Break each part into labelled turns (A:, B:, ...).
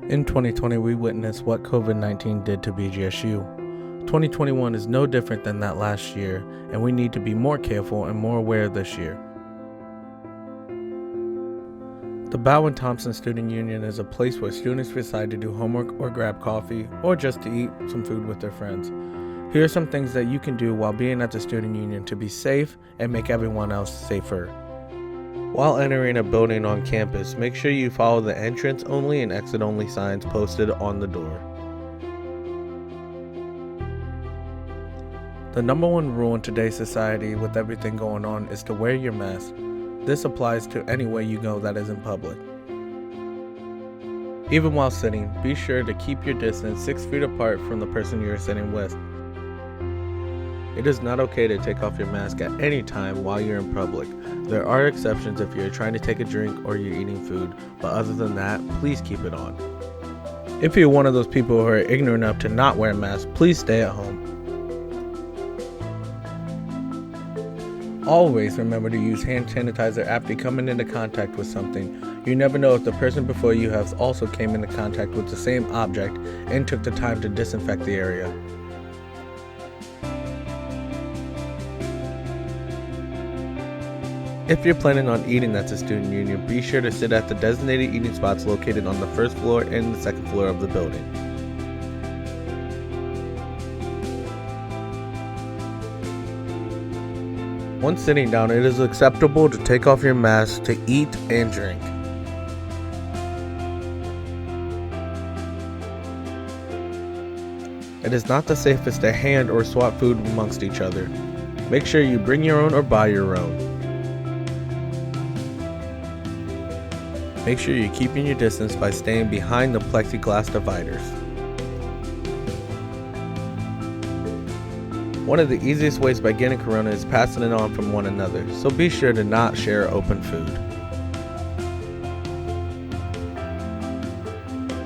A: In 2020, we witnessed what COVID-19 did to BGSU. 2021 is no different than that last year, and we need to be more careful and more aware this year. The Bowen Thompson Student Union is a place where students decide to do homework or grab coffee, or just to eat some food with their friends. Here are some things that you can do while being at the student union to be safe and make everyone else safer. While entering a building on campus, make sure you follow the entrance only and exit only signs posted on the door. The number one rule in today's society with everything going on is to wear your mask. This applies to anywhere you go that isn't public. Even while sitting, be sure to keep your distance 6 feet apart from the person you're sitting with. It is not okay to take off your mask at any time while you're in public. There are exceptions if you're trying to take a drink or you're eating food, but other than that, please keep it on. If you're one of those people who are ignorant enough to not wear a mask, please stay at home. Always remember to use hand sanitizer after coming into contact with something. You never know if the person before you has also came into contact with the same object and took the time to disinfect the area. If you're planning on eating at the student union, be sure to sit at the designated eating spots located on the first floor and the second floor of the building. Once sitting down, it is acceptable to take off your mask to eat and drink. It is not the safest to hand or swap food amongst each other. Make sure you bring your own or buy your own. Make sure you're keeping your distance by staying behind the plexiglass dividers. One of the easiest ways by getting corona is passing it on from one another, so be sure to not share open food.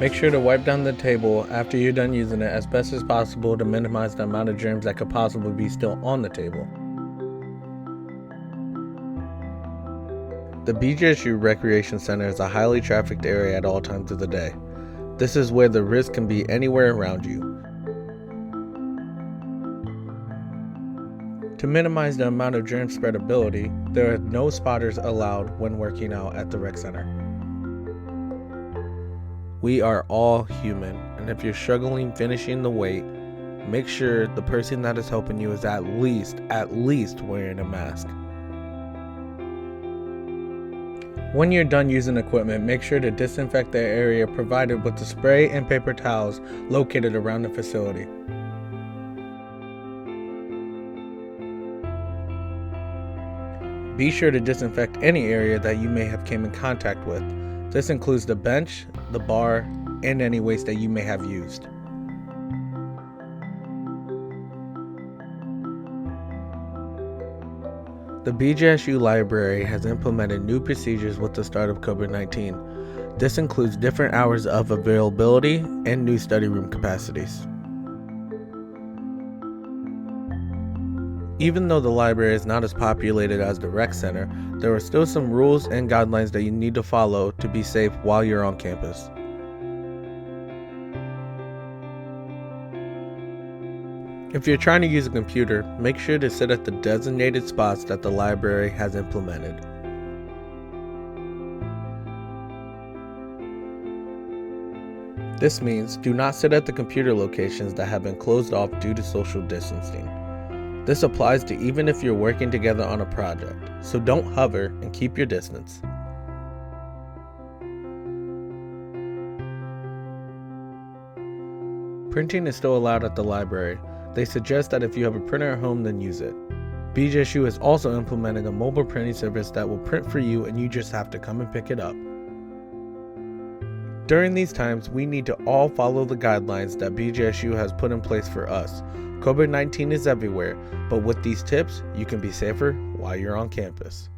A: Make sure to wipe down the table after you're done using it as best as possible to minimize the amount of germs that could possibly be still on the table. The BGSU Recreation Center is a highly trafficked area at all times of the day. This is where the risk can be anywhere around you. To minimize the amount of germ spreadability, there are no spotters allowed when working out at the rec center. We are all human, and if you're struggling finishing the weight, make sure the person that is helping you is at least wearing a mask. When you're done using equipment, make sure to disinfect the area provided with the spray and paper towels located around the facility. Be sure to disinfect any area that you may have came in contact with. This includes the bench, the bar, and any waste that you may have used. The BGSU library has implemented new procedures with the start of COVID-19. This includes different hours of availability and new study room capacities. Even though the library is not as populated as the rec center, there are still some rules and guidelines that you need to follow to be safe while you're on campus. If you're trying to use a computer, make sure to sit at the designated spots that the library has implemented. This means do not sit at the computer locations that have been closed off due to social distancing. This applies to even if you're working together on a project, so don't hover and keep your distance. Printing is still allowed at the library. They suggest that if you have a printer at home, then use it. BGSU is also implementing a mobile printing service that will print for you and you just have to come and pick it up. During these times, we need to all follow the guidelines that BGSU has put in place for us. COVID-19 is everywhere, but with these tips, you can be safer while you're on campus.